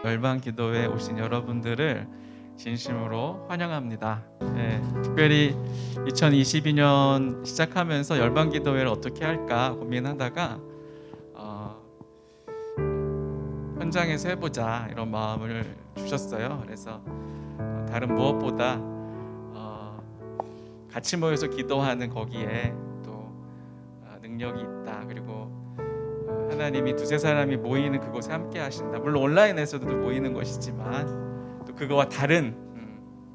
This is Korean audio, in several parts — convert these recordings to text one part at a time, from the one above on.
열방 기도회에 오신 여러분들을 진심으로 환영합니다. 특별히 2022년 시작하면서 열방 기도회를 어떻게 할까 고민하다가 현장에서 해보자 이런 마음을 주셨어요. 그래서 다른 무엇보다 같이 모여서 기도하는 거기에 또 능력이 있다. 그리고 하나님이 두세 사람이 모이는 그곳에 함께 하신다. 물론 온라인에서도 모이는 것이지만 또 그거와 다른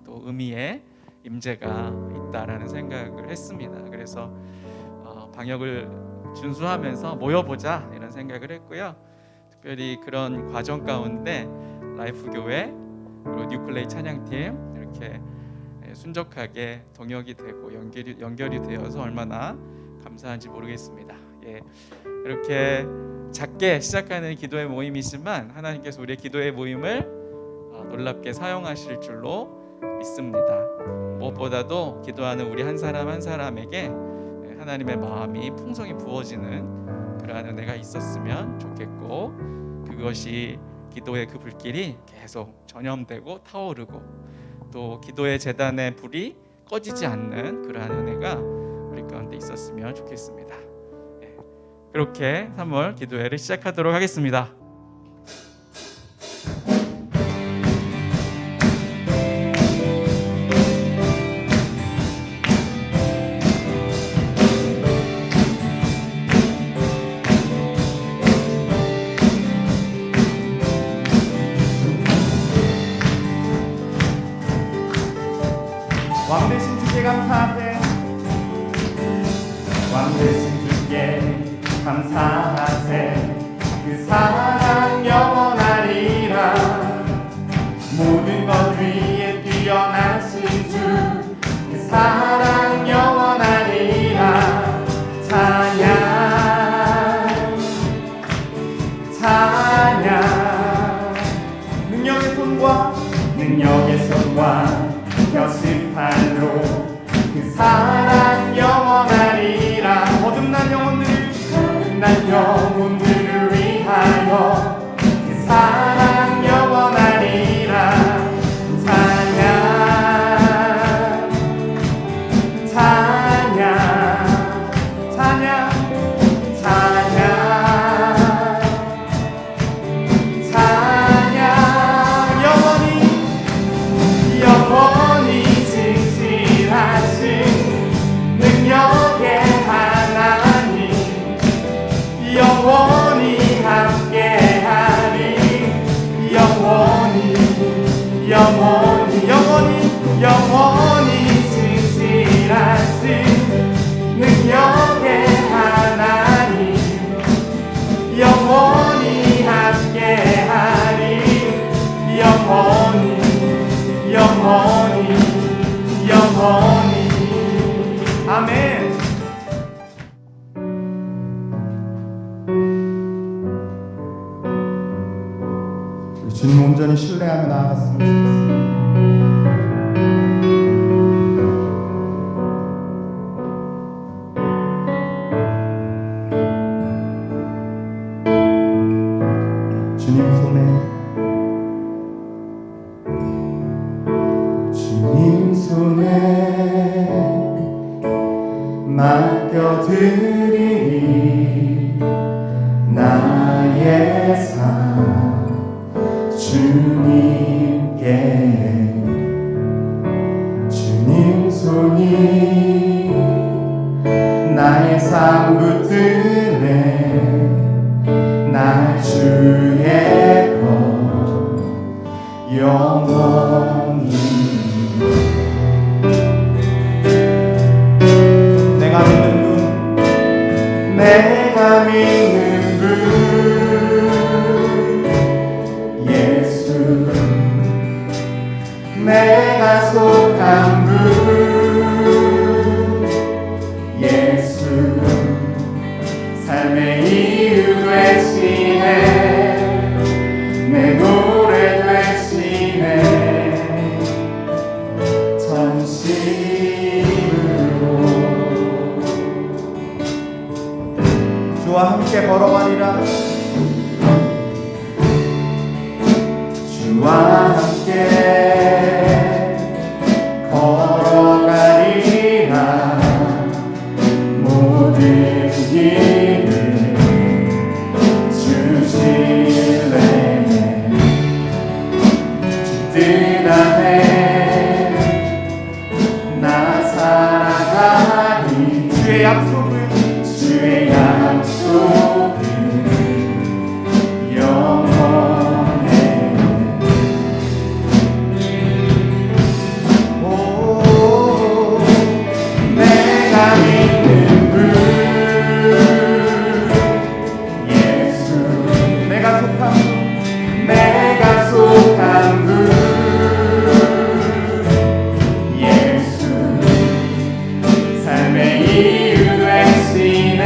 또 의미의 임재가 있다라는 생각을 했습니다. 그래서 방역을 준수하면서 모여보자 이런 생각을 했고요. 특별히 그런 과정 가운데 라이프 교회 그리고 뉴플레이 찬양팀 이렇게 순적하게 동역이 되고 연결이 되어서 얼마나 감사한지 모르겠습니다. 이렇게 작게 시작하는 기도의 모임이지만 하나님께서 우리의 기도의 모임을 놀랍게 사용하실 줄로 믿습니다. 무엇보다도 기도하는 우리 한 사람 한 사람에게 하나님의 마음이 풍성히 부어지는 그러한 은혜가 있었으면 좋겠고, 그것이 기도의 그 불길이 계속 전염되고 타오르고 또 기도의 제단의 불이 꺼지지 않는 그러한 은혜가 우리 가운데 있었으면 좋겠습니다. 그렇게 3월 기도회를 시작하도록 하겠습니다. 왕 되신 주께 감사하세. 왕 되신 주께 감사하세. 그 사랑 영원하리라. 모든 것 위에 뛰어나신 주 그 사랑 영원하리라. 찬양 찬양. 능력의 손과 벼슬팔로 그 사랑 영원하리라. 거듭난 영혼들을 위하여 그 사랑 영원하리라. 찬양 찬양 찬양 찬양 찬양. 영원히 진실하신 능력의 하나님, 영원히 함께하리. 영원히 진실하신 능력의 하나님, 영원히 함께하리. 영원히 아멘. 주님 온전히 신뢰하며 나아갔으면 좋겠습니다. 주님 손에 맡겨드리니 나의 삶 주님께. 주님 손이 나의 삶 붙드네. 나 주의 것 영원히. 내가 믿는 분 예수. 내가 속한 분 예수. 삶의 이유 되시네. 내 노래 되시네. 전심으로 주와 함께 걸어가리라. 주와 함께 걸어가리라. 모든 길을 주실래. 뜻 안에 나 살아가니. 주의 약속은 영원해. 오, 내가 믿는 분 예수. 내가 속한 분 예수. 삶의 이유 되시네.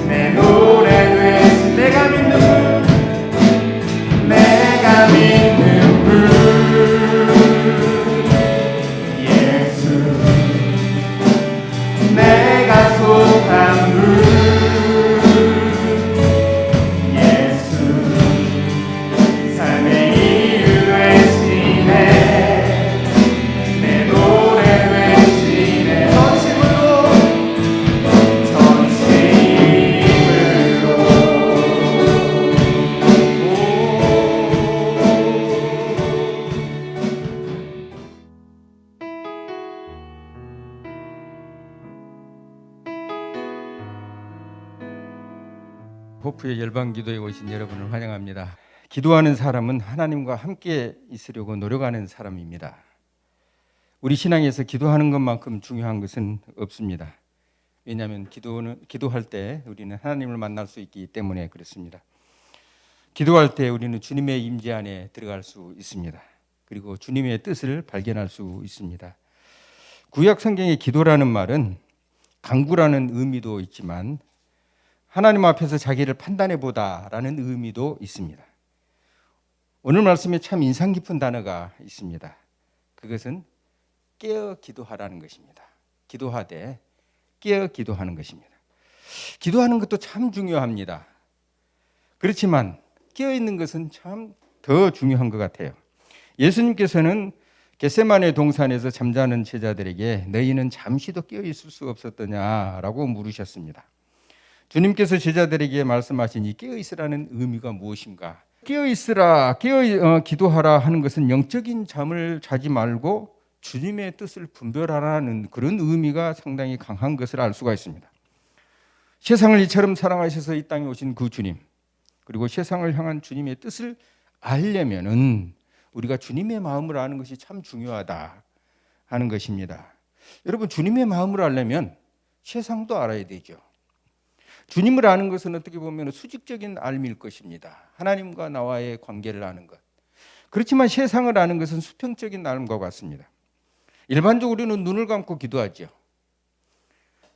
내 노래 되신. 내가 믿는 분 예수. 내가 속한 분 예수. 삶의 이유 되시네. 내 노래 되시네. 전심으로 호프의 열방기도에 오신 여러분을 환영합니다. 기도하는 사람은 하나님과 함께 있으려고 노력하는 사람입니다. 우리 신앙에서 기도하는 것만큼 중요한 것은 없습니다. 왜냐하면 기도할 때 우리는 하나님을 만날 수 있기 때문에 그렇습니다. 기도할 때 우리는 주님의 임재 안에 들어갈 수 있습니다. 그리고 주님의 뜻을 발견할 수 있습니다. 구약 성경의 기도라는 말은 간구라는 의미도 있지만 하나님 앞에서 자기를 판단해 보다라는 의미도 있습니다. 오늘 말씀에 참 인상 깊은 단어가 있습니다. 그것은 깨어 기도하라는 것입니다. 기도하되 깨어 기도하는 것입니다. 기도하는 것도 참 중요합니다. 그렇지만 깨어 있는 것은 참 더 중요한 것 같아요. 예수님께서는 겟세마네 동산에서 잠자는 제자들에게 너희는 잠시도 깨어 있을 수 없었더냐라고 물으셨습니다. 주님께서 제자들에게 말씀하신 이 깨어 있으라는 의미가 무엇인가? 깨어 있으라, 기도하라 하는 것은 영적인 잠을 자지 말고 주님의 뜻을 분별하라는 그런 의미가 상당히 강한 것을 알 수가 있습니다. 세상을 이처럼 사랑하셔서 이 땅에 오신 그 주님, 그리고 세상을 향한 주님의 뜻을 알려면은 우리가 주님의 마음을 아는 것이 참 중요하다 하는 것입니다. 여러분, 주님의 마음을 알려면 세상도 알아야 되죠. 주님을 아는 것은 어떻게 보면 수직적인 알미일 것입니다. 하나님과 나와의 관계를 아는 것. 그렇지만 세상을 아는 것은 수평적인 알음과 같습니다. 일반적으로는 눈을 감고 기도하죠.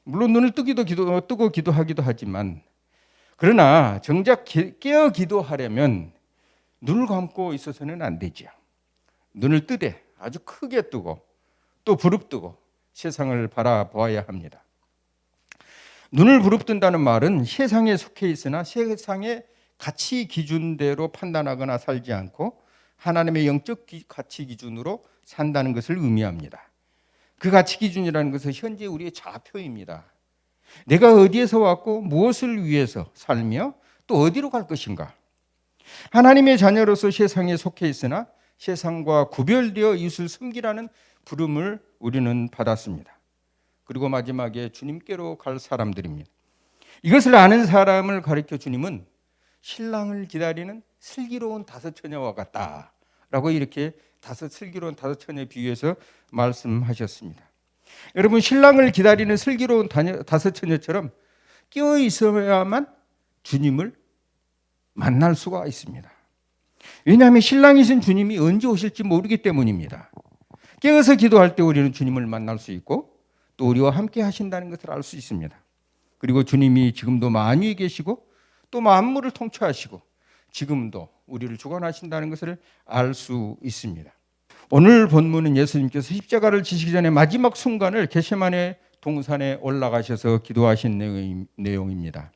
물론 눈을 뜨고 기도하기도 하지만, 그러나 정작 깨어 기도하려면 눈을 감고 있어서는 안 되죠. 눈을 뜨되 아주 크게 뜨고 또 부릅뜨고 세상을 바라보아야 합니다. 눈을 부릅뜬다는 말은 세상에 속해 있으나 세상의 가치 기준대로 판단하거나 살지 않고 하나님의 영적 가치 기준으로 산다는 것을 의미합니다. 그 가치 기준이라는 것은 현재 우리의 좌표입니다. 내가 어디에서 왔고 무엇을 위해서 살며 또 어디로 갈 것인가. 하나님의 자녀로서 세상에 속해 있으나 세상과 구별되어 이웃을 섬기라는 부름을 우리는 받았습니다. 그리고 마지막에 주님께로 갈 사람들입니다. 이것을 아는 사람을 가리켜 주님은 신랑을 기다리는 슬기로운 다섯 처녀와 같다라고 이렇게 슬기로운 다섯 처녀에 비유해서 말씀하셨습니다. 여러분, 신랑을 기다리는 슬기로운 다섯 처녀처럼 끼어 있어야만 주님을 만날 수가 있습니다. 왜냐하면 신랑이신 주님이 언제 오실지 모르기 때문입니다. 깨어서 기도할 때 우리는 주님을 만날 수 있고 또 우리와 함께 하신다는 것을 알 수 있습니다. 그리고 주님이 지금도 만유에 계시고 또 만물을 통치하시고 지금도 우리를 주관하신다는 것을 알 수 있습니다. 오늘 본문은 예수님께서 십자가를 지시기 전에 마지막 순간을 겟세마네 동산에 올라가셔서 기도하신 내용입니다.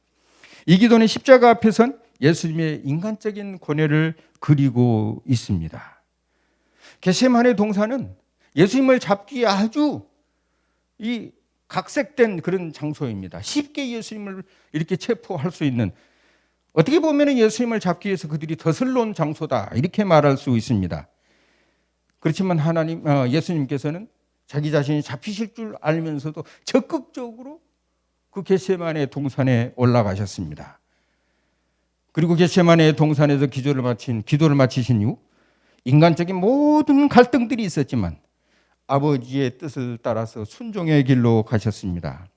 이 기도는 십자가 앞에선 예수님의 인간적인 고뇌를 그리고 있습니다. 겟세마네 동산은 예수님을 잡기에 아주 이 각색된 그런 장소입니다. 쉽게 예수님을 이렇게 체포할 수 있는, 어떻게 보면 예수님을 잡기 위해서 그들이 더슬로운 장소다 이렇게 말할 수 있습니다. 그렇지만 예수님께서는 자기 자신이 잡히실 줄 알면서도 적극적으로 그 겟세마네 동산에 올라가셨습니다. 그리고 겟세마네 동산에서 기도를 마치신 이후 인간적인 모든 갈등들이 있었지만 아버지의 뜻을 따라서 순종의 길로 가셨습니다.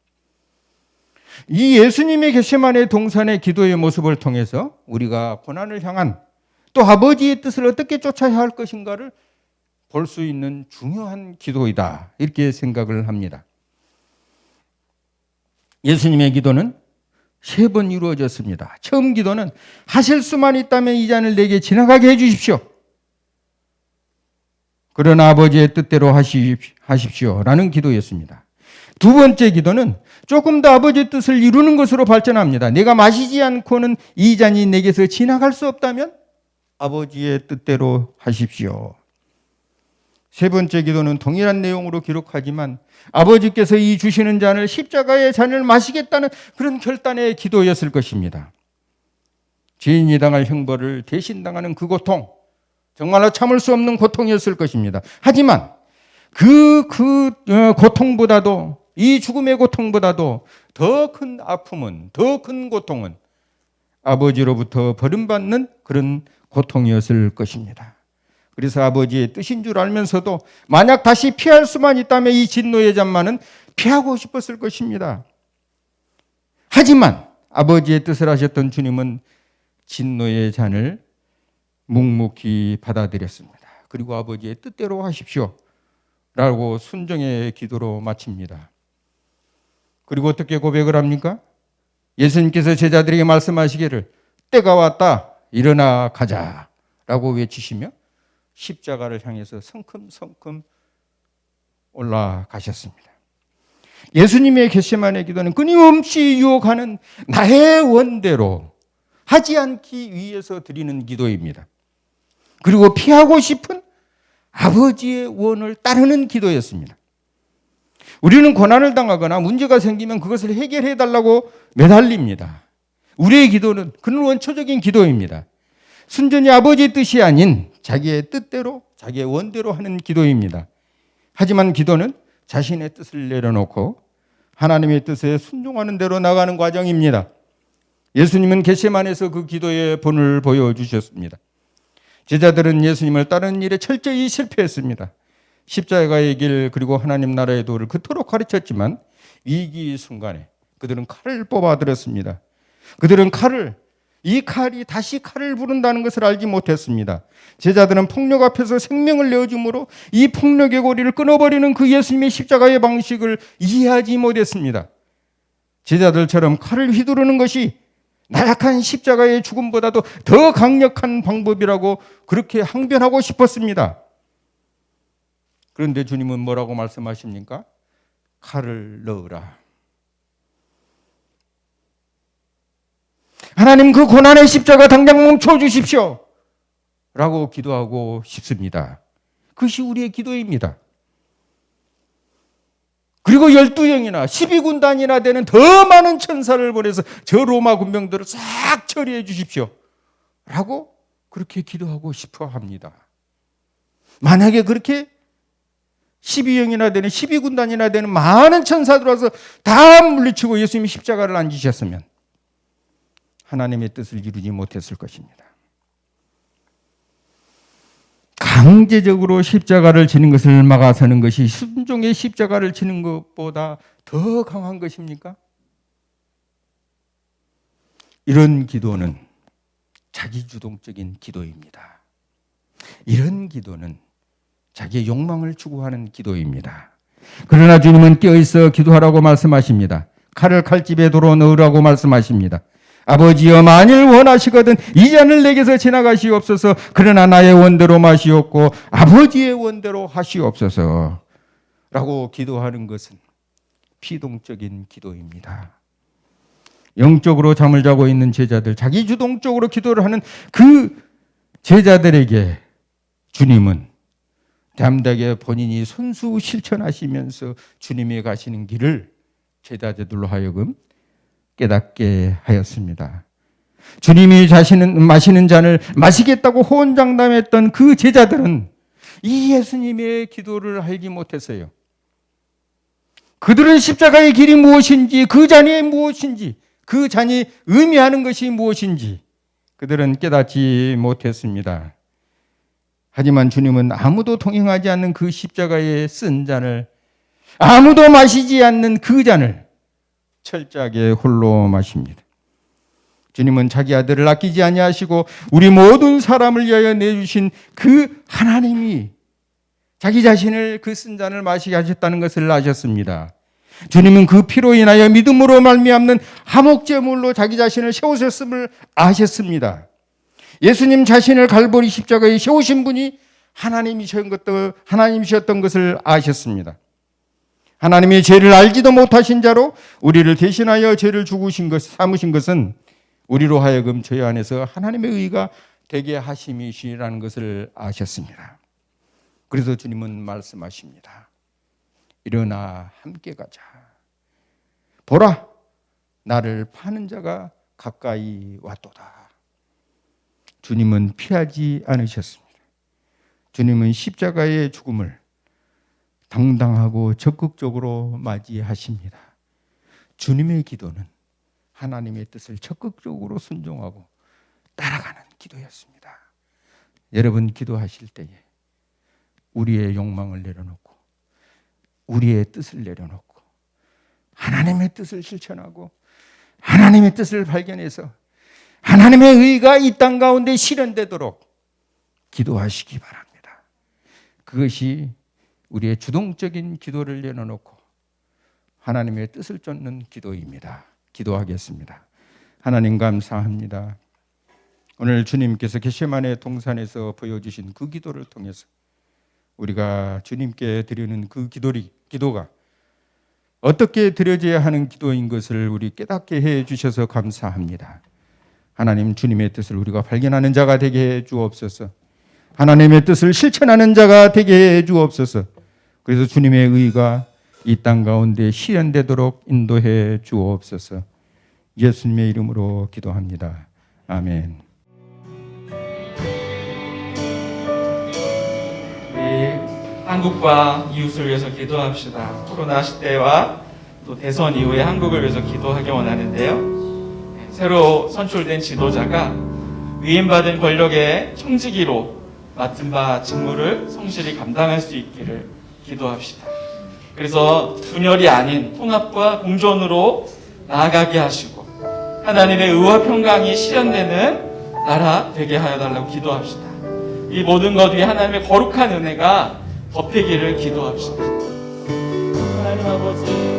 이 예수님의 겟세마네 동산의 기도의 모습을 통해서 우리가 고난을 향한 또 아버지의 뜻을 어떻게 쫓아야 할 것인가를 볼 수 있는 중요한 기도이다 이렇게 생각을 합니다. 예수님의 기도는 3번 이루어졌습니다. 처음 기도는 하실 수만 있다면 이 잔을 내게 지나가게 해 주십시오. 그러나 아버지의 뜻대로 하십시오라는 기도였습니다. 두 번째 기도는 조금 더 아버지의 뜻을 이루는 것으로 발전합니다. 내가 마시지 않고는 이 잔이 내게서 지나갈 수 없다면 아버지의 뜻대로 하십시오. 세 번째 기도는 동일한 내용으로 기록하지만 아버지께서 이 주시는 잔을 십자가의 잔을 마시겠다는 그런 결단의 기도였을 것입니다. 죄인이 당할 형벌을 대신 당하는 그 고통, 정말로 참을 수 없는 고통이었을 것입니다. 하지만 그 고통보다도, 이 죽음의 고통보다도 더 큰 아픔은, 더 큰 고통은 아버지로부터 버림받는 그런 고통이었을 것입니다. 그래서 아버지의 뜻인 줄 알면서도 만약 다시 피할 수만 있다면 이 진노의 잔만은 피하고 싶었을 것입니다. 하지만 아버지의 뜻을 하셨던 주님은 진노의 잔을 묵묵히 받아들였습니다. 그리고 아버지의 뜻대로 하십시오 라고 순종의 기도로 마칩니다. 그리고 어떻게 고백을 합니까? 예수님께서 제자들에게 말씀하시기를 때가 왔다 일어나 가자 라고 외치시며 십자가를 향해서 성큼성큼 올라가셨습니다. 예수님의 겟세마네 기도는 끊임없이 유혹하는 나의 원대로 하지 않기 위해서 드리는 기도입니다. 그리고 피하고 싶은 아버지의 원을 따르는 기도였습니다. 우리는 고난을 당하거나 문제가 생기면 그것을 해결해 달라고 매달립니다. 우리의 기도는 그런 원초적인 기도입니다. 순전히 아버지의 뜻이 아닌 자기의 뜻대로, 자기의 원대로 하는 기도입니다. 하지만 기도는 자신의 뜻을 내려놓고 하나님의 뜻에 순종하는 대로 나가는 과정입니다. 예수님은 겟세마네에서 그 기도의 본을 보여주셨습니다. 제자들은 예수님을 따르는 일에 철저히 실패했습니다. 십자가의 길 그리고 하나님 나라의 도를 그토록 가르쳤지만 위기 순간에 그들은 칼을 뽑아들었습니다. 그들은 이 칼이 다시 칼을 부른다는 것을 알지 못했습니다. 제자들은 폭력 앞에서 생명을 내어줌으로 이 폭력의 고리를 끊어버리는 그 예수님의 십자가의 방식을 이해하지 못했습니다. 제자들처럼 칼을 휘두르는 것이 나약한 십자가의 죽음보다도 더 강력한 방법이라고 그렇게 항변하고 싶었습니다. 그런데 주님은 뭐라고 말씀하십니까? 칼을 넣으라. 하나님 그 고난의 십자가 당장 멈춰 주십시오 라고 기도하고 싶습니다. 그것이 우리의 기도입니다. 그리고 12영이나 12군단이나 되는 더 많은 천사를 보내서 저 로마 군병들을 싹 처리해 주십시오 라고 그렇게 기도하고 싶어 합니다. 만약에 그렇게 12영이나 되는 12군단이나 되는 많은 천사들 와서 다 물리치고 예수님이 십자가를 안 지셨으면 하나님의 뜻을 이루지 못했을 것입니다. 강제적으로 십자가를 지는 것을 막아서는 것이 순종의 십자가를 지는 것보다 더 강한 것입니까? 이런 기도는 자기주동적인 기도입니다. 이런 기도는 자기의 욕망을 추구하는 기도입니다. 그러나 주님은 깨어있어 기도하라고 말씀하십니다. 칼을 칼집에 도로 넣으라고 말씀하십니다. 아버지여 만일 원하시거든 이 잔을 내게서 지나가시옵소서. 그러나 나의 원대로 마시옵고 아버지의 원대로 하시옵소서 라고 기도하는 것은 피동적인 기도입니다. 영적으로 잠을 자고 있는 제자들, 자기 주동적으로 기도를 하는 그 제자들에게 주님은 담대하게 본인이 손수 실천하시면서 주님이 가시는 길을 제자들로 하여금 깨닫게 하였습니다. 주님이 마시는 잔을 마시겠다고 호언장담했던 그 제자들은 이 예수님의 기도를 알지 못했어요. 그들은 십자가의 길이 무엇인지, 그 잔이 무엇인지, 그 잔이 의미하는 것이 무엇인지 그들은 깨닫지 못했습니다. 하지만 주님은 아무도 동행하지 않는 그 십자가에 쓴 잔을, 아무도 마시지 않는 그 잔을 철저하게 홀로 마십니다. 주님은 자기 아들을 아끼지 아니하시고 우리 모든 사람을 위하여 내주신 그 하나님이 자기 자신을 그 쓴 잔을 마시게 하셨다는 것을 아셨습니다. 주님은 그 피로 인하여 믿음으로 말미암는 화목제물로 자기 자신을 세우셨음을 아셨습니다. 예수님 자신을 갈보리 십자가에 세우신 분이 하나님이셨던 것을 아셨습니다. 하나님이 죄를 알지도 못하신 자로 우리를 대신하여 죄를 삼으신 것은 우리로 하여금 죄 안에서 하나님의 의가 되게 하심이시라는 것을 아셨습니다. 그래서 주님은 말씀하십니다. 일어나 함께 가자. 보라, 나를 파는 자가 가까이 왔도다. 주님은 피하지 않으셨습니다. 주님은 십자가의 죽음을 당당하고 적극적으로 맞이하십니다. 주님의 기도는 하나님의 뜻을 적극적으로 순종하고 따라가는 기도였습니다. 여러분 기도하실 때에 우리의 욕망을 내려놓고 우리의 뜻을 내려놓고 하나님의 뜻을 실천하고 하나님의 뜻을 발견해서 하나님의 의가 이 땅 가운데 실현되도록 기도하시기 바랍니다. 그것이 우리의 주동적인 기도를 내려놓고 하나님의 뜻을 쫓는 기도입니다. 기도하겠습니다. 하나님 감사합니다. 오늘 주님께서 겟세마네 동산에서 보여주신 그 기도를 통해서 우리가 주님께 드리는 그 기도가 어떻게 드려져야 하는 기도인 것을 우리 깨닫게 해 주셔서 감사합니다. 하나님, 주님의 뜻을 우리가 발견하는 자가 되게 해 주옵소서. 하나님의 뜻을 실천하는 자가 되게 해 주옵소서. 그래서 주님의 의가 이 땅 가운데 실현되도록 인도해 주옵소서. 예수님의 이름으로 기도합니다. 아멘. 우리 한국과 이웃을 위해서 기도합시다. 코로나 시대와 또 대선 이후에 한국을 위해서 기도하기 원하는데요. 새로 선출된 지도자가 위임받은 권력의 청지기로 맡은 바 직무를 성실히 감당할 수 있기를 기도합시다. 그래서 분열이 아닌 통합과 공존으로 나아가게 하시고 하나님의 의와 평강이 실현되는 나라 되게 하여 달라고 기도합시다. 이 모든 것 위에 하나님의 거룩한 은혜가 덮이기를 기도합시다. 하나님 아버지,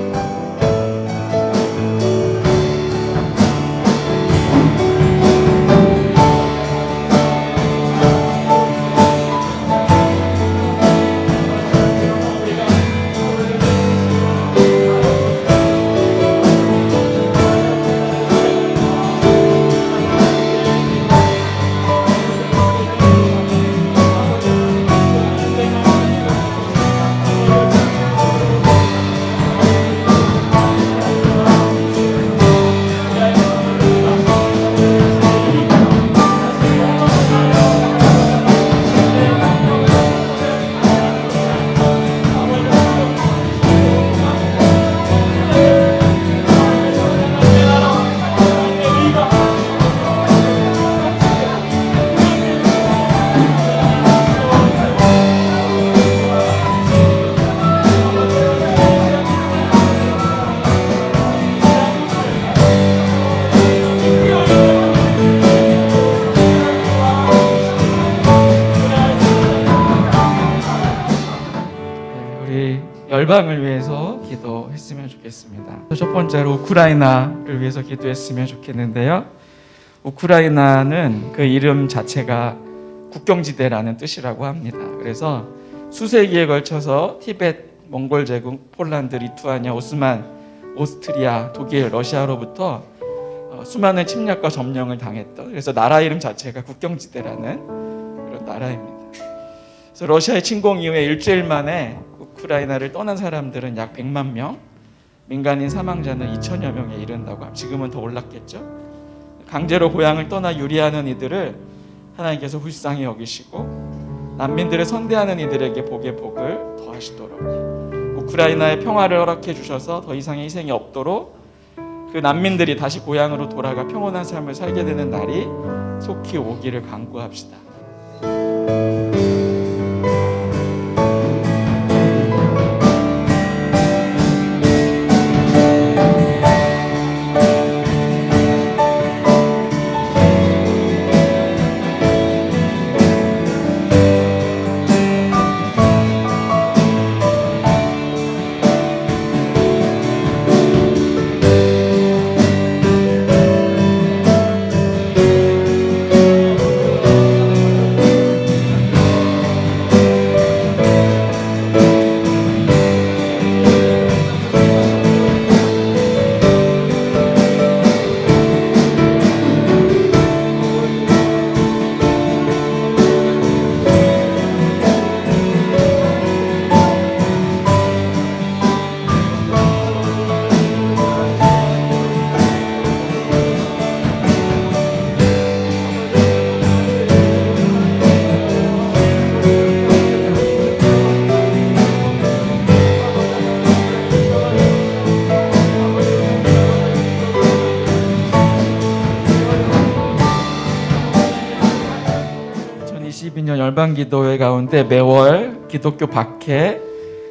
열방을 위해서 기도했으면 좋겠습니다. 첫 번째로 우크라이나를 위해서 기도했으면 좋겠는데요. 우크라이나는 그 이름 자체가 국경지대라는 뜻이라고 합니다. 그래서 수세기에 걸쳐서 티베트, 몽골 제국, 폴란드, 리투아니아, 오스만, 오스트리아, 독일, 러시아로부터 수많은 침략과 점령을 당했던, 그래서 나라 이름 자체가 국경지대라는 나라입니다. 그래서 러시아의 침공 이후에 일주일 만에 우크라이나를 떠난 사람들은 약 100만 명, 민간인 사망자는 2천여 명에 이른다고 합니다. 지금은 더 올랐겠죠. 강제로 고향을 떠나 유리하는 이들을 하나님께서 불쌍히 여기시고 난민들을 선대하는 이들에게 복의 복을 더하시도록 우크라이나의 평화를 허락해 주셔서 더 이상의 희생이 없도록 그 난민들이 다시 고향으로 돌아가 평온한 삶을 살게 되는 날이 속히 오기를 간구합시다. 열방기도회 가운데 매월 기독교 박해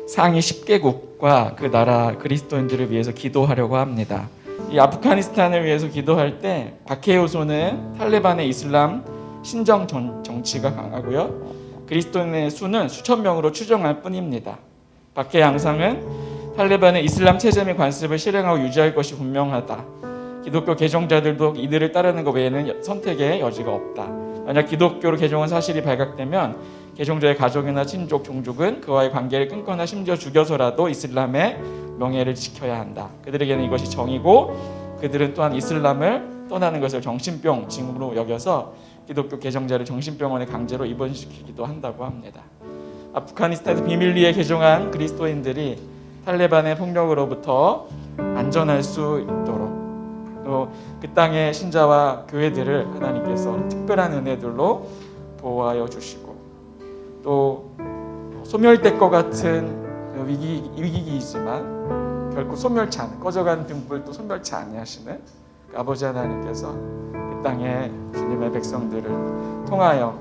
상위 10개국과 그 나라 그리스도인들을 위해서 기도하려고 합니다. 이 아프가니스탄을 위해서 기도할 때 박해 요소는 탈레반의 이슬람 신정 정치가 강하고요. 그리스도인의 수는 수천 명으로 추정할 뿐입니다. 박해 양상은 탈레반의 이슬람 체제 및 관습을 실행하고 유지할 것이 분명하다. 기독교 개종자들도 이들을 따르는 것 외에는 선택의 여지가 없다. 만약 기독교로 개종한 사실이 발각되면 개종자의 가족이나 친족, 종족은 그와의 관계를 끊거나 심지어 죽여서라도 이슬람의 명예를 지켜야 한다. 그들에게는 이것이 정이고 그들은 또한 이슬람을 떠나는 것을 정신병 징후로 여겨서 기독교 개종자를 정신병원에 강제로 입원시키기도 한다고 합니다. 아프가니스탄에서 비밀리에 개종한 그리스도인들이 탈레반의 폭력으로부터 안전할 수 있도록 또 그 땅의 신자와 교회들을 하나님께서 특별한 은혜들로 보호하여 주시고 또 소멸될 것 같은 위기이지만 결코 소멸치 않은 꺼져가는 등불도 소멸치 아니하시는 그 아버지 하나님께서 그 땅에 주님의 백성들을 통하여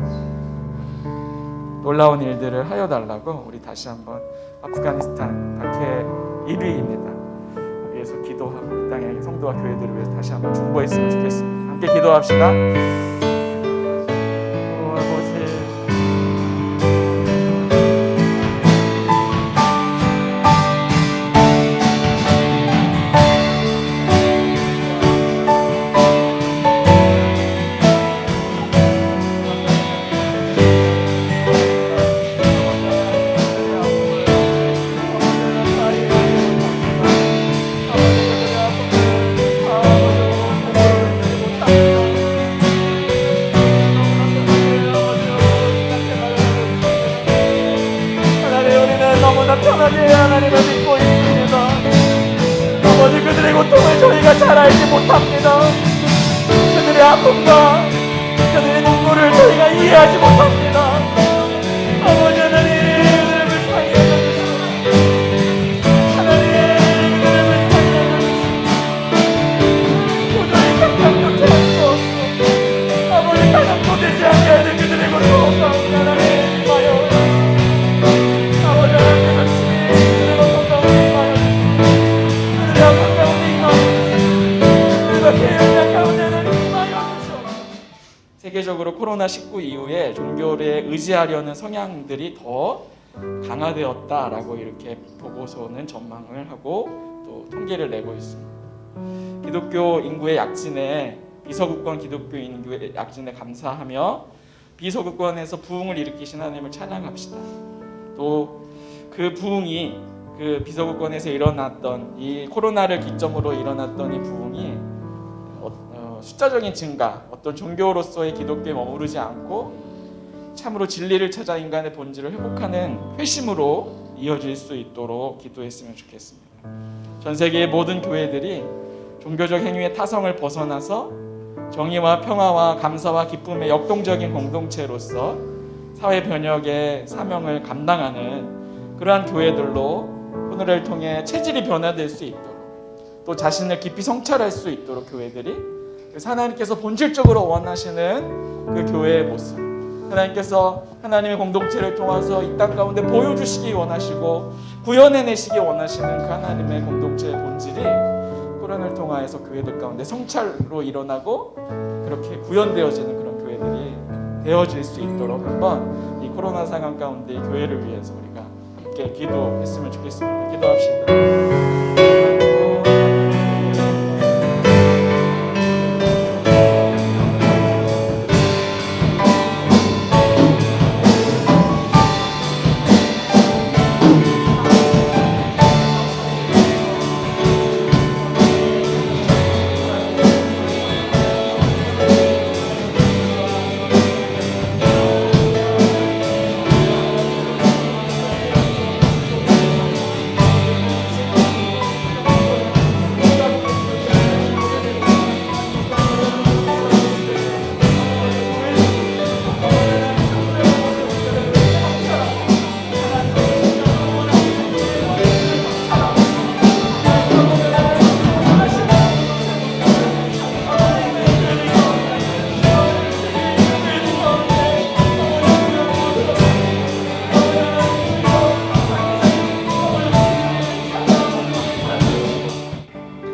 놀라운 일들을 하여 달라고 우리 다시 한번 아프가니스탄 박해 1위입니다. 위해서 기도하고 그 땅의 성도와 교회들을 위해서 다시 한번 중보했으면 좋겠습니다. 함께 기도합시다. 편하게 하나님을 믿고 있습니다. 아버지 그들의 고통을 저희가 잘 알지 못합니다. 그들의 아픔과 그들의 눈물을 저희가 이해하지 못합니다. 아버지 하나님 그들을 불쌍히 여겨주시고 하나님 그들을 불쌍히 여겨주시고 도저히 감당조차 할 수 없고 아버지 가슴도 되지 않게 하는 그들의 고통을 하나님 임하여 아버지 하나님 세계적으로 코로나19 이후에 종교에 의지하려는 성향들이 더 강화되었다라고 이렇게 보고서는 전망을 하고 또 통계를 내고 있습니다. 기독교 인구의 약진에 비서구권 기독교 인구의 약진에 감사하며 비서구권에서 부흥을 일으키신 하나님을 찬양합시다. 또 그 부흥이 그 비서구권에서 일어났던 이 코로나를 기점으로 일어났던 이 부흥이 숫자적인 증가, 어떤 종교로서의 기독교에 머무르지 않고 참으로 진리를 찾아 인간의 본질을 회복하는 회심으로 이어질 수 있도록 기도했으면 좋겠습니다. 전 세계의 모든 교회들이 종교적 행위의 타성을 벗어나서 정의와 평화와 감사와 기쁨의 역동적인 공동체로서 사회 변혁의 사명을 감당하는 그러한 교회들로 코너를 통해 체질이 변화될 수 있도록, 또 자신을 깊이 성찰할 수 있도록 교회들이 하나님께서 본질적으로 원하시는 그 교회의 모습, 하나님께서 하나님의 공동체를 통해서 이 땅 가운데 보여주시기 원하시고 구현해내시기 원하시는 그 하나님의 공동체의 본질이 코로나를 통하여서 교회들 가운데 성찰로 일어나고 그렇게 구현되어지는 그런 교회들이 되어질 수 있도록 한번 이 코로나 상황 가운데 이 교회를 위해서 우리가 함께 기도했으면 좋겠습니다. 기도합시다.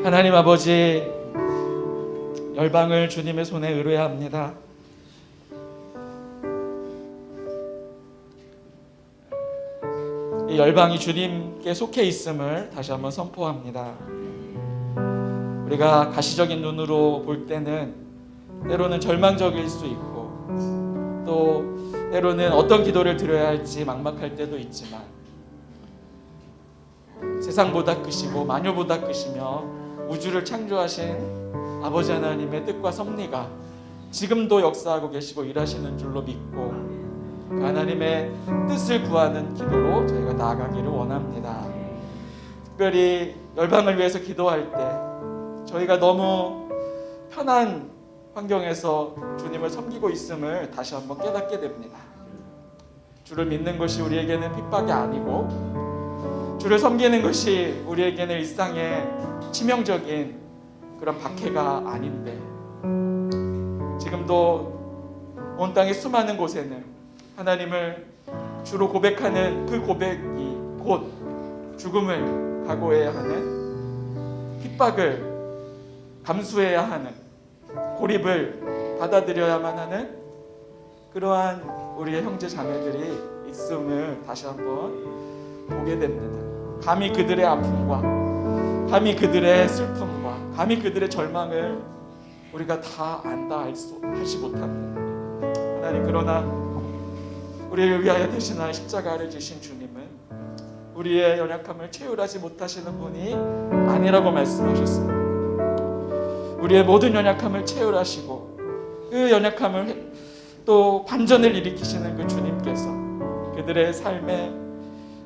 하나님 아버지, 열방을 주님의 손에 의뢰합니다. 이 열방이 주님께 속해 있음을 다시 한번 선포합니다. 우리가 가시적인 눈으로 볼 때는 때로는 절망적일 수 있고, 또 때로는 어떤 기도를 드려야 할지 막막할 때도 있지만, 세상보다 크시고 만유보다 크시며 우주를 창조하신 아버지 하나님의 뜻과 섭리가 지금도 역사하고 계시고 일하시는 줄로 믿고 그 하나님의 뜻을 구하는 기도로 저희가 나아가기를 원합니다. 특별히 열방을 위해서 기도할 때 저희가 너무 편한 환경에서 주님을 섬기고 있음을 다시 한번 깨닫게 됩니다. 주를 믿는 것이 우리에게는 핍박이 아니고, 주를 섬기는 것이 우리에게는 일상의 치명적인 그런 박해가 아닌데, 지금도 온 땅의 수많은 곳에는 하나님을 주로 고백하는 그 고백이 곧 죽음을 각오해야 하는, 핍박을 감수해야 하는, 고립을 받아들여야만 하는 그러한 우리의 형제 자매들이 있음을 다시 한번 보게 됩니다. 감히 그들의 아픔과 감히 그들의 슬픔과 감히 그들의 절망을 우리가 다 안다 하지 못합니다. 하나님, 그러나 우리를 위하여 대신하여 십자가를 지신 주님은 우리의 연약함을 채울하지 못하시는 분이 아니라고 말씀하셨습니다. 우리의 모든 연약함을 채울하시고 그 연약함을 또 반전을 일으키시는 그 주님께서 그들의 삶의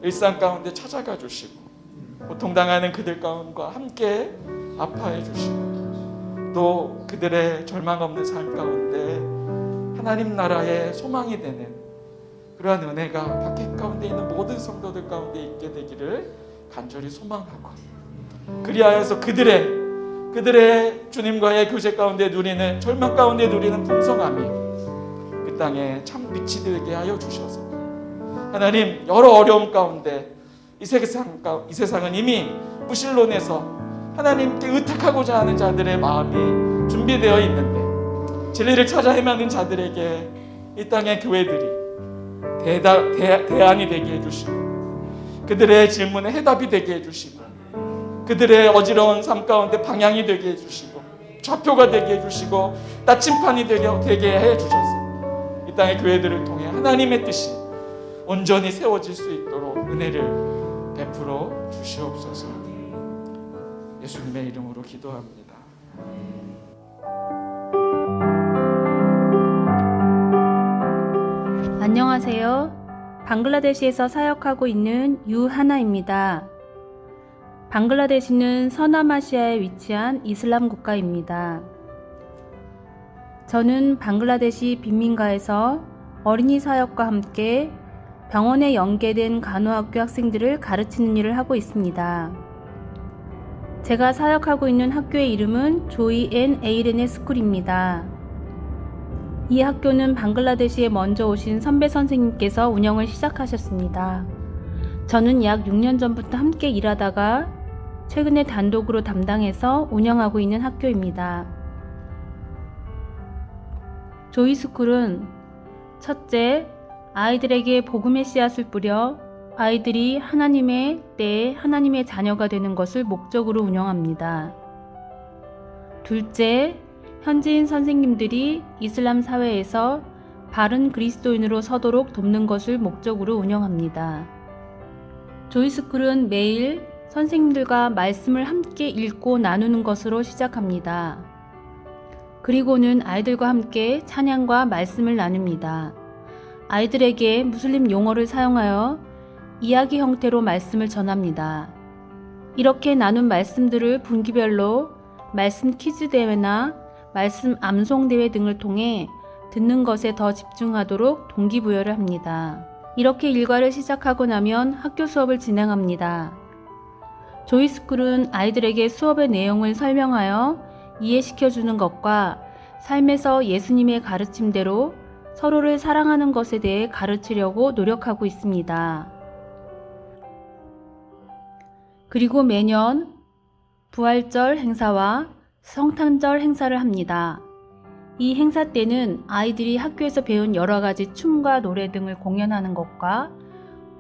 일상 가운데 찾아가 주시고 고통당하는 그들 가운데와 함께 아파해 주시고 또 그들의 절망 없는 삶 가운데 하나님 나라의 소망이 되는 그러한 은혜가 박해 가운데 있는 모든 성도들 가운데 있게 되기를 간절히 소망하고, 그리하여서 그들의 주님과의 교제 가운데 누리는, 절망 가운데 누리는 풍성함이 그 땅에 참 빛이 되게 하여 주셔서, 하나님, 여러 어려움 가운데 이 세상은 이미 무신론에서 하나님께 의탁하고자 하는 자들의 마음이 준비되어 있는데, 진리를 찾아 헤매는 자들에게 이 땅의 교회들이 대안이 되게 해주시고, 그들의 질문에 해답이 되게 해주시고, 그들의 어지러운 삶 가운데 방향이 되게 해주시고, 좌표가 되게 해주시고, 나침판이 되게 해주셔서 이 땅의 교회들을 통해 하나님의 뜻이 온전히 세워질 수 있도록 은혜를 베풀어 주시옵소서. 예수님의 이름으로 기도합니다. 안녕하세요. 방글라데시에서 사역하고 있는 유하나입니다. 방글라데시는 서남아시아에 위치한 이슬람 국가입니다. 저는 방글라데시 빈민가에서 어린이 사역과 함께 병원에 연계된 간호학교 학생들을 가르치는 일을 하고 있습니다. 제가 사역하고 있는 학교의 이름은 조이 앤 에이렌의 스쿨입니다. 이 학교는 방글라데시에 먼저 오신 선배 선생님께서 운영을 시작하셨습니다. 저는 약 6년 전부터 함께 일하다가 최근에 단독으로 담당해서 운영하고 있는 학교입니다. 조이스쿨은 첫째, 아이들에게 복음의 씨앗을 뿌려 아이들이 하나님의 때에 하나님의 자녀가 되는 것을 목적으로 운영합니다. 둘째, 현지인 선생님들이 이슬람 사회에서 바른 그리스도인으로 서도록 돕는 것을 목적으로 운영합니다. 조이스쿨은 매일 선생님들과 말씀을 함께 읽고 나누는 것으로 시작합니다. 그리고는 아이들과 함께 찬양과 말씀을 나눕니다. 아이들에게 무슬림 용어를 사용하여 이야기 형태로 말씀을 전합니다. 이렇게 나눈 말씀들을 분기별로 말씀 퀴즈 대회나 말씀 암송 대회 등을 통해 듣는 것에 더 집중하도록 동기부여를 합니다. 이렇게 일과를 시작하고 나면 학교 수업을 진행합니다. 조이스쿨은 아이들에게 수업의 내용을 설명하여 이해시켜주는 것과 삶에서 예수님의 가르침대로 서로를 사랑하는 것에 대해 가르치려고 노력하고 있습니다. 그리고 매년 부활절 행사와 성탄절 행사를 합니다. 이 행사 때는 아이들이 학교에서 배운 여러 가지 춤과 노래 등을 공연하는 것과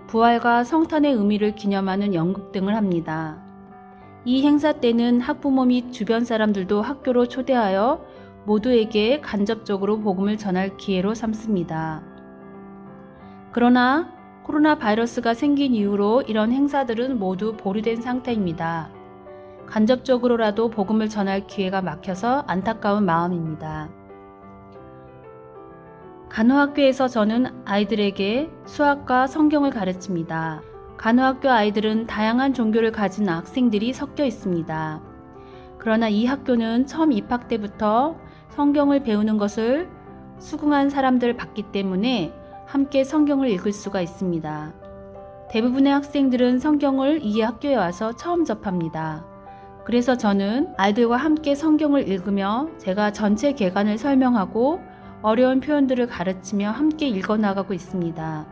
부활과 성탄의 의미를 기념하는 연극 등을 합니다. 이 행사 때는 학부모 및 주변 사람들도 학교로 초대하여 모두에게 간접적으로 복음을 전할 기회로 삼습니다. 그러나 코로나 바이러스가 생긴 이후로 이런 행사들은 모두 보류된 상태입니다. 간접적으로라도 복음을 전할 기회가 막혀서 안타까운 마음입니다. 간호학교에서 저는 아이들에게 수학과 성경을 가르칩니다. 간호학교 아이들은 다양한 종교를 가진 학생들이 섞여 있습니다. 그러나 이 학교는 처음 입학 때부터 성경을 배우는 것을 수긍한 사람들을 봤기 때문에 함께 성경을 읽을 수가 있습니다. 대부분의 학생들은 성경을 이 학교에 와서 처음 접합니다. 그래서 저는 아이들과 함께 성경을 읽으며 제가 전체 개관을 설명하고 어려운 표현들을 가르치며 함께 읽어나가고 있습니다.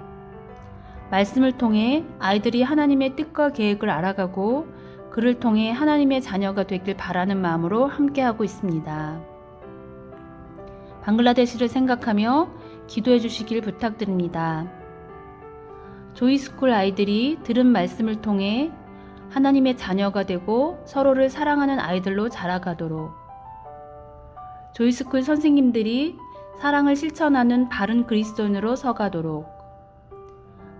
말씀을 통해 아이들이 하나님의 뜻과 계획을 알아가고 그를 통해 하나님의 자녀가 되길 바라는 마음으로 함께하고 있습니다. 방글라데시를 생각하며 기도해 주시길 부탁드립니다. 조이스쿨 아이들이 들은 말씀을 통해 하나님의 자녀가 되고 서로를 사랑하는 아이들로 자라가도록, 조이스쿨 선생님들이 사랑을 실천하는 바른 그리스도인으로 서가도록,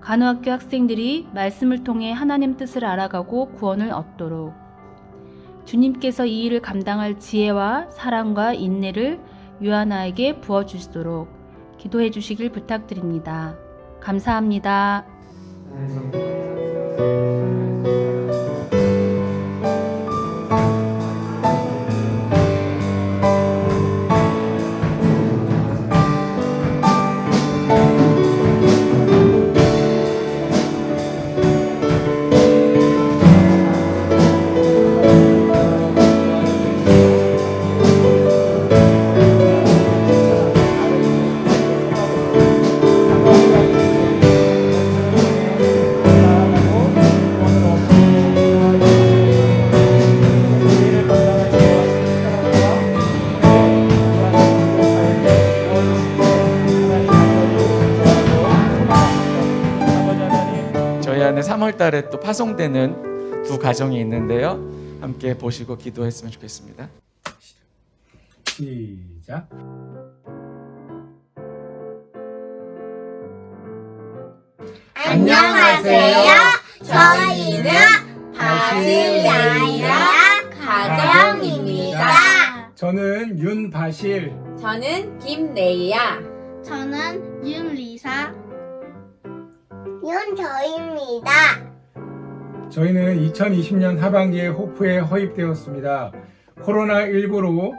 간호학교 학생들이 말씀을 통해 하나님 뜻을 알아가고 구원을 얻도록, 주님께서 이 일을 감당할 지혜와 사랑과 인내를 유하나에게 부어주시도록 기도해 주시길 부탁드립니다. 감사합니다. 저희 안에 3월 달에 또 파송되는 두 가정이 있는데요. 함께 보시고 기도했으면 좋겠습니다. 시작. 안녕하세요. 저희는 바실레이라 가정입니다. 저는 윤바실. 저는 김레이야. 저는 윤리사. 윤저입니다. 저희는 2020년 하반기에 호프에 허입되었습니다. 코로나19로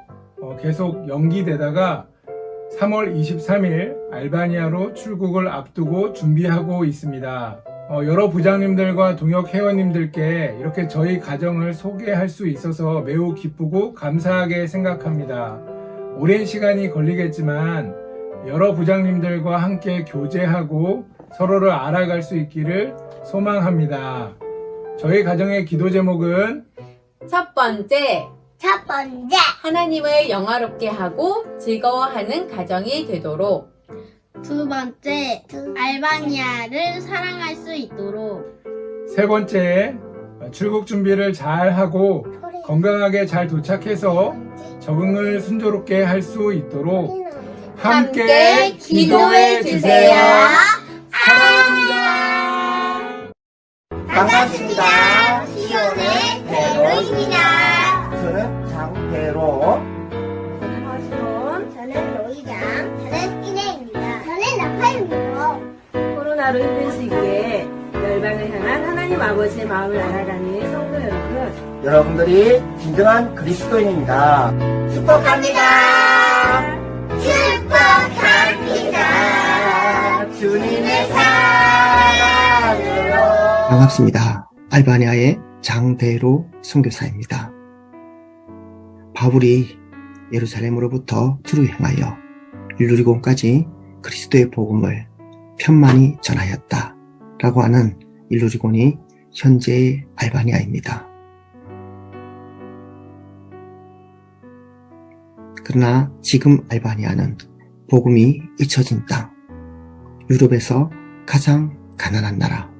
계속 연기되다가 3월 23일 알바니아로 출국을 앞두고 준비하고 있습니다. 여러 부장님들과 동역 회원님들께 이렇게 저희 가정을 소개할 수 있어서 매우 기쁘고 감사하게 생각합니다. 오랜 시간이 걸리겠지만 여러 부장님들과 함께 교제하고 서로를 알아갈 수 있기를 소망합니다. 저희 가정의 기도 제목은 첫 번째, 하나님을 영화롭게 하고 즐거워하는 가정이 되도록. 두 번째, 알바니아를 사랑할 수 있도록. 세 번째, 출국 준비를 잘 하고 건강하게 잘 도착해서 적응을 순조롭게 할 수 있도록 함께 기도해 주세요. 사랑합니다. 반갑습니다. 시온의 대로입니다. 저는 장대로. 저는 로이장. 저는 이내입니다. 저는 나파입니다. 코로나로 힘든 시기에 열방을 향한 하나님 아버지의 마음을 알아가는 성도 여러분, 여러분들이 진정한 그리스도인입니다. 축복합니다. 축복합니다. 주님의 사랑으로. 반갑습니다. 알바니아의 장대로 선교사입니다. 바울이 예루살렘으로부터 두루 향하여 일루리곤까지 그리스도의 복음을 편만히 전하였다 라고 하는 일루리곤이 현재의 알바니아입니다. 그러나 지금 알바니아는 복음이 잊혀진 땅, 유럽에서 가장 가난한 나라,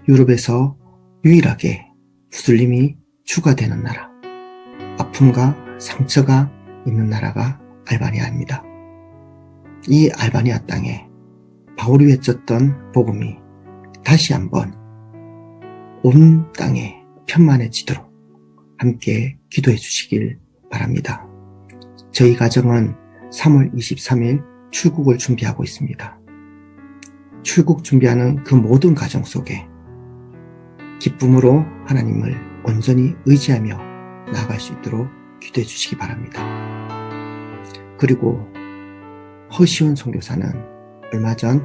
유럽에서 유일하게 무슬림이 추가되는 나라, 아픔과 상처가 있는 나라가 알바니아입니다. 이 알바니아 땅에 바울이 외쳤던 복음이 다시 한번 온 땅에 편만해지도록 함께 기도해 주시길 바랍니다. 저희 가정은 3월 23일 출국을 준비하고 있습니다. 출국 준비하는 그 모든 가정 속에 기쁨으로 하나님을 온전히 의지하며 나아갈 수 있도록 기도해 주시기 바랍니다. 그리고 허시원 선교사는 얼마 전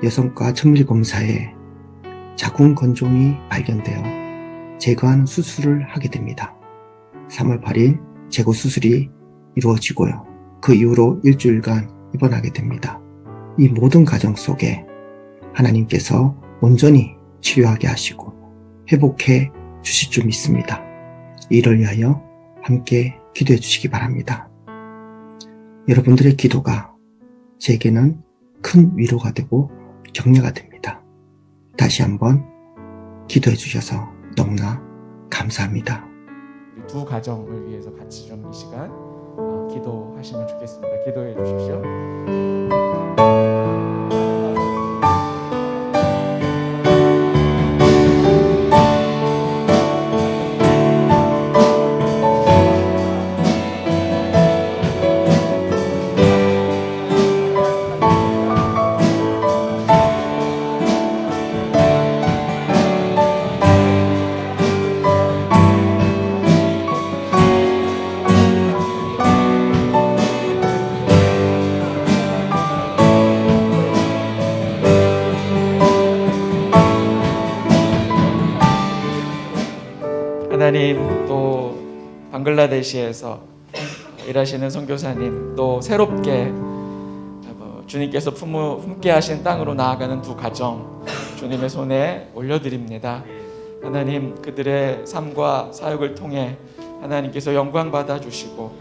여성과 천밀검사에 자궁 건종이 발견되어 제거하는 수술을 하게 됩니다. 3월 8일 제거 수술이 이루어지고요. 그 이후로 일주일간 입원하게 됩니다. 이 모든 과정 속에 하나님께서 온전히 치료하게 하시고 회복해 주실 줄 믿습니다. 이를 위하여 함께 기도해 주시기 바랍니다. 여러분들의 기도가 제게는 큰 위로가 되고 격려가 됩니다. 다시 한번 기도해 주셔서 너무나 감사합니다. 우리 두 가정을 위해서 같이 좀 이 시간 기도하시면 좋겠습니다. 기도해 주십시오. 하나님, 또 방글라데시에서 일하시는 선교사님, 또 새롭게 주님께서 품게 하신 땅으로 나아가는 두 가정 주님의 손에 올려드립니다. 하나님, 그들의 삶과 사역을 통해 하나님께서 영광 받아주시고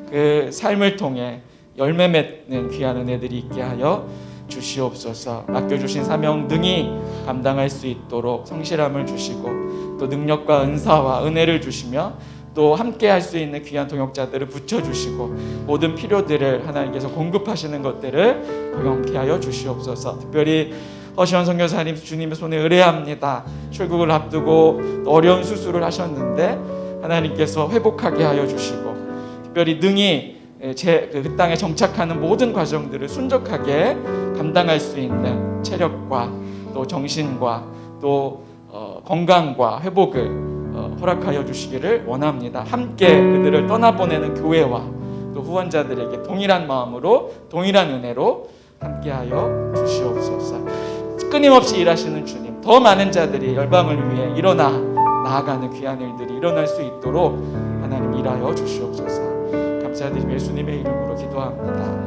그 삶을 통해 열매 맺는 귀한 은혜들이 있게 하여 주시옵소서. 맡겨주신 사명 등이 감당할 수 있도록 성실함을 주시고 또 능력과 은사와 은혜를 주시며 또 함께 할 수 있는 귀한 동역자들을 붙여주시고 모든 필요들을 하나님께서 공급하시는 것들을 경험케 하여 주시옵소서. 특별히 허시원 선교사님 주님의 손에 의뢰합니다. 출국을 앞두고 어려운 수술을 하셨는데 하나님께서 회복하게 하여 주시고 특별히 능히 그 땅에 정착하는 모든 과정들을 순적하게 감당할 수 있는 체력과 또 정신과 또 건강과 회복을 허락하여 주시기를 원합니다. 함께 그들을 떠나보내는 교회와 또 후원자들에게 동일한 마음으로 동일한 은혜로 함께하여 주시옵소서. 끊임없이 일하시는 주님, 더 많은 자들이 열방을 위해 일어나 나아가는 귀한 일들이 일어날 수 있도록 하나님 일하여 주시옵소서. 감사드리며 예수님의 이름으로 기도합니다.